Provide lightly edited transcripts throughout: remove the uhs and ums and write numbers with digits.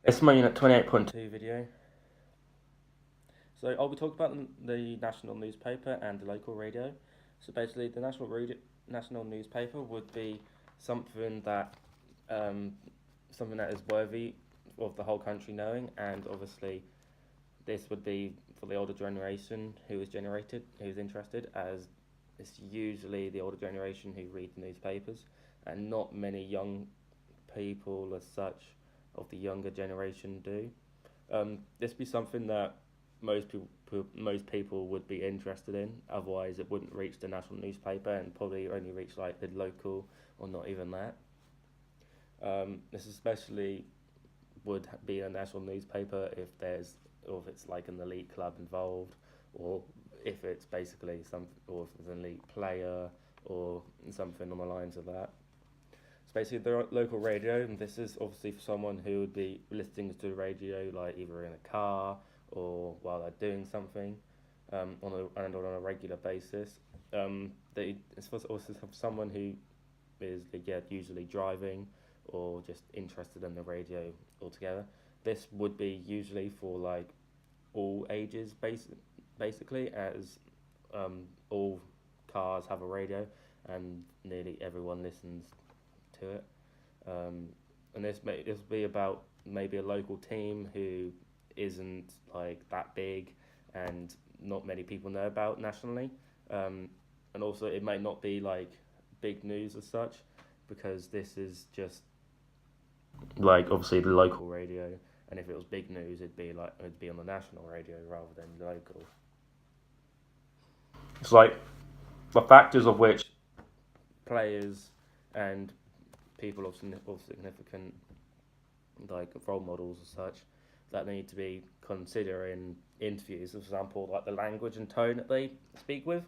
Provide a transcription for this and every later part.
It's my Unit 28.2 video. So I'll be talking about the national newspaper and the local radio. So basically, the national newspaper would be something that um, something that is worthy of the whole country knowing, and obviously this would be for the older generation who's interested, as it's usually the older generation who read the newspapers, and not many young people as such of the younger generation do. This would be something that most people would be interested in. Otherwise, it wouldn't reach the national newspaper and probably only reach like the local or not even that. This especially would be a national newspaper or if it's like an elite club involved, or if it's basically or if it's an elite player or something on the lines of that. It's basically the local radio, and this is obviously for someone who would be listening to the radio, like either in a car or while they're doing something, on a regular basis. It's also for someone who is usually driving or just interested in the radio altogether. This would be usually for like all ages, basically, as all cars have a radio and nearly everyone listens to it. Um, and this will be about maybe a local team who isn't like that big and not many people know about nationally. Um, and also, it might not be like big news as such, because this is just like obviously the local radio. And if it was big news, it'd be on the national radio rather than local. It's like the factors of which players and people of significant like role models as such that need to be considered in interviews. For example, like the language and tone that they speak with,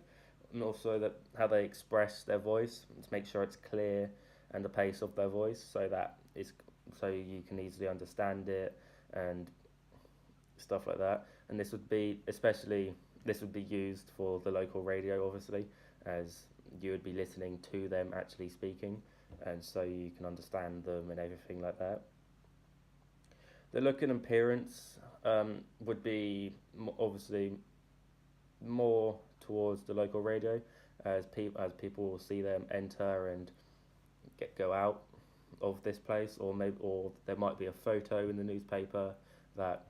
and also that how they express their voice to make sure it's clear, and the pace of their voice so you can easily understand it and stuff like that. And this would be used for the local radio, obviously, as you would be listening to them actually speaking, and so you can understand them and everything like that. The look and appearance would be obviously more towards the local radio, as people will see them enter and go out of this place, or there might be a photo in the newspaper that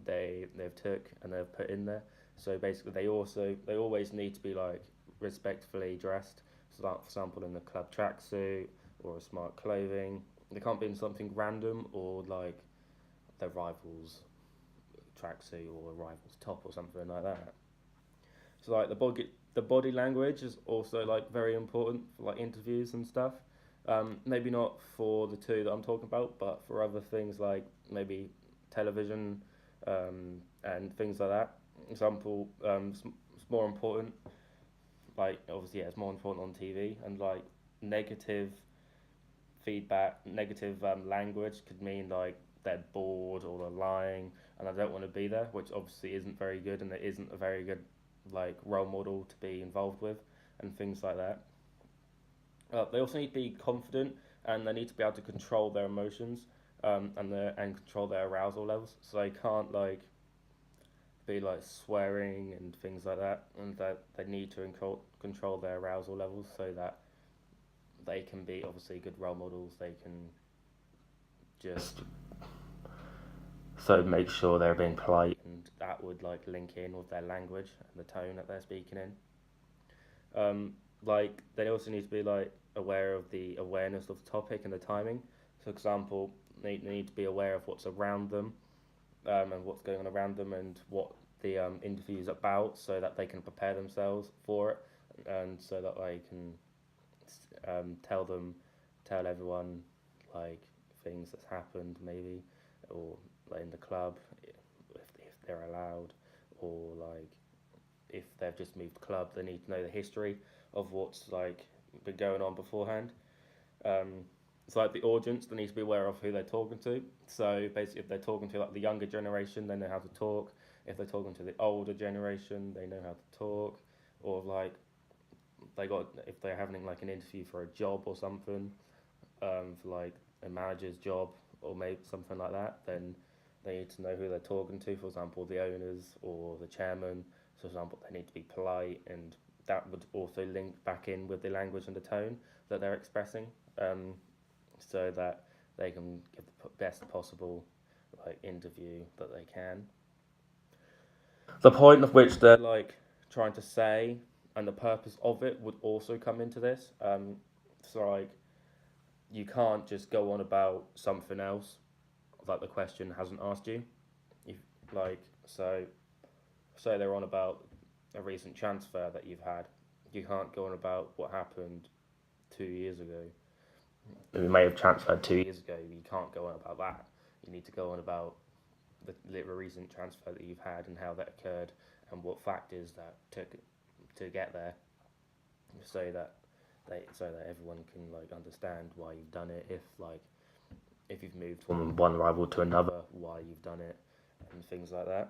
they've took and they've put in there. So basically, they always need to be like respectfully dressed. So, like, for example, in the club tracksuit or a smart clothing. They can't be in something random or like their rival's tracksuit or a rival's top or something like that. So like the body language is also like very important for like interviews and stuff. Maybe not for the two that I'm talking about, but for other things like maybe television and things like that. Example, it's more important. Like obviously, yeah, it's more important on TV, and like negative negative language could mean like they're bored or they're lying, and I don't want to be there, which obviously isn't very good, and it isn't a very good like role model to be involved with, and things like that. They also need to be confident, and they need to be able to control their emotions, and control their arousal levels. So they can't like be like swearing and things like that, and that they need to control their arousal levels so that they can be obviously good role models. They can just so make sure they're being polite, and that would like link in with their language and the tone that they're speaking in. Like they also need to be like aware of the awareness of the topic and the timing. For example, they need to be aware of what's around them, and what's going on around them, and what the interview is about, so that they can prepare themselves for it, and so that they can tell everyone like things that's happened maybe, or like in the club if they're allowed, or like if they've just moved club, they need to know the history of what's like been going on beforehand. Um, it's like the audience, they need to be aware of who they're talking to. So basically, if they're talking to like the younger generation, they know how to talk. If they're talking to the older generation, they know how to talk. Or like if they're having like an interview for a job or something, for like a manager's job or maybe something like that, then They need to know who they're talking to. For example, the owners or the chairman. So, for example, they need to be polite, and that would also link back in with the language and the tone that they're expressing, um, so that they can give the best possible interview that they can. The point of which they're trying to say and the purpose of it would also come into this. So you can't just go on about something else that the question hasn't asked you. You like so say they're on about a recent transfer that you've had. You can't go on about what happened 2 years ago. We may have transferred 2 years ago. You can't go on about that. You need to go on about the recent transfer that you've had and how that occurred and what factors that took to get there, so that everyone can understand why you've done it. If you've moved from one rival to another, why you've done it, and things like that.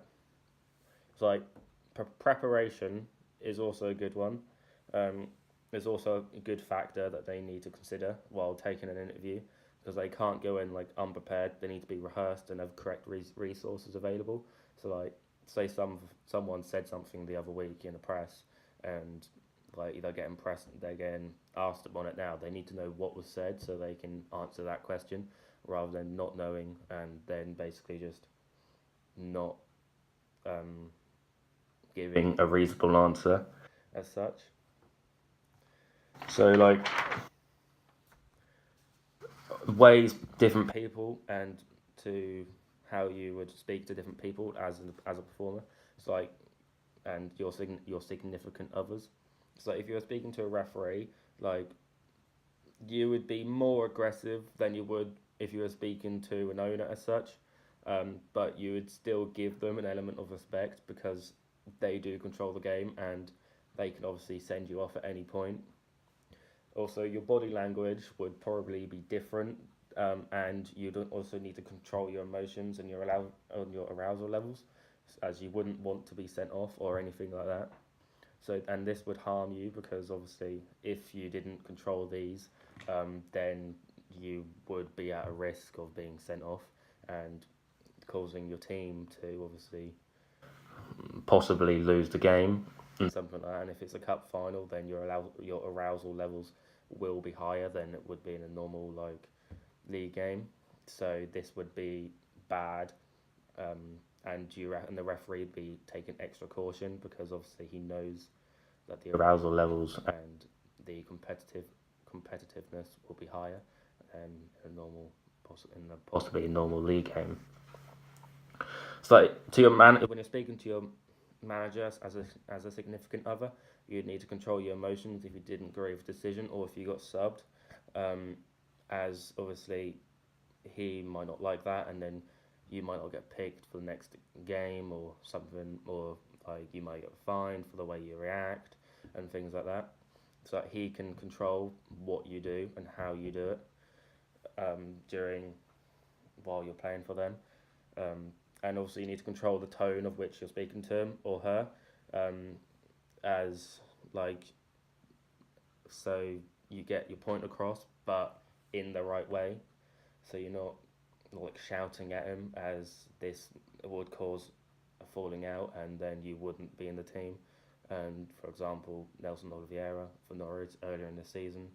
It's preparation is also a good one. There's also a good factor that they need to consider while taking an interview, because they can't go in unprepared. They need to be rehearsed and have correct resources available. So say someone said something the other week in the press, and they're getting asked on it now. They need to know what was said so they can answer that question, rather than not knowing and then basically just not giving a reasonable answer as such. So ways different people and to how you would speak to different people as a performer. It's and your significant others. So if you're speaking to a referee, you would be more aggressive than you would if you were speaking to an owner as such. But you would still give them an element of respect, because they do control the game and they can obviously send you off at any point. Also, your body language would probably be different, and you'd also need to control your emotions and your arousal levels, as you wouldn't want to be sent off or anything like that. So, and this would harm you, because obviously, if you didn't control these, then you would be at a risk of being sent off and causing your team to obviously possibly lose the game and something like that. And if it's a cup final, then your arousal levels will be higher than it would be in a normal league game. So this would be bad, and the referee would be taking extra caution, because obviously he knows that the arousal levels and the competitiveness will be higher than possibly a normal league game. So to your when you're speaking to your manager as a significant other, you'd need to control your emotions if you didn't agree with the decision or if you got subbed, as obviously he might not like that, and then you might not get picked for the next game or something, or you might get fined for the way you react and things like that. So that he can control what you do and how you do it while you're playing for them. And also you need to control the tone of which you're speaking to him or her, as so you get your point across, but in the right way. So you're not shouting at him, as this would cause a falling out, and then you wouldn't be in the team. And for example, Nelson Oliveira for Norwich earlier in the season,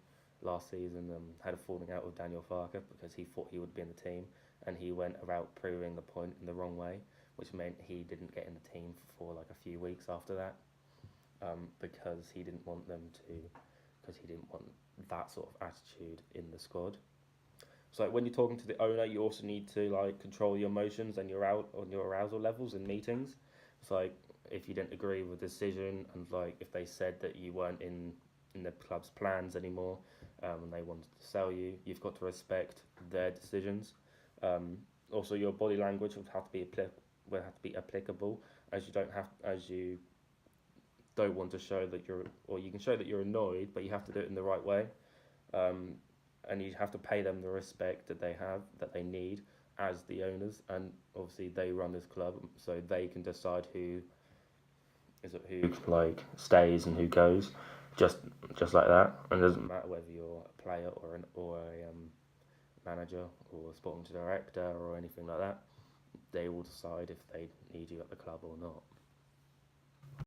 last season, had a falling out with Daniel Farke because he thought he would be in the team, and he went about proving the point in the wrong way, which meant he didn't get in the team for a few weeks after that, because he didn't want that sort of attitude in the squad. So when you're talking to the owner, you also need to control your emotions and your arousal levels in meetings. It's if you didn't agree with the decision, and if they said that you weren't in the club's plans anymore, and they wanted to sell you, you've got to respect their decisions. Also, your body language would have to be applicable, as you don't want to show that you can show that you're annoyed, but you have to do it in the right way. And you have to pay them the respect that they need as the owners, and obviously they run this club, so they can decide who stays and who goes, just like that. And it doesn't matter whether you're a player or a manager or a sporting director or anything like that. they will decide if they need you at the club or not.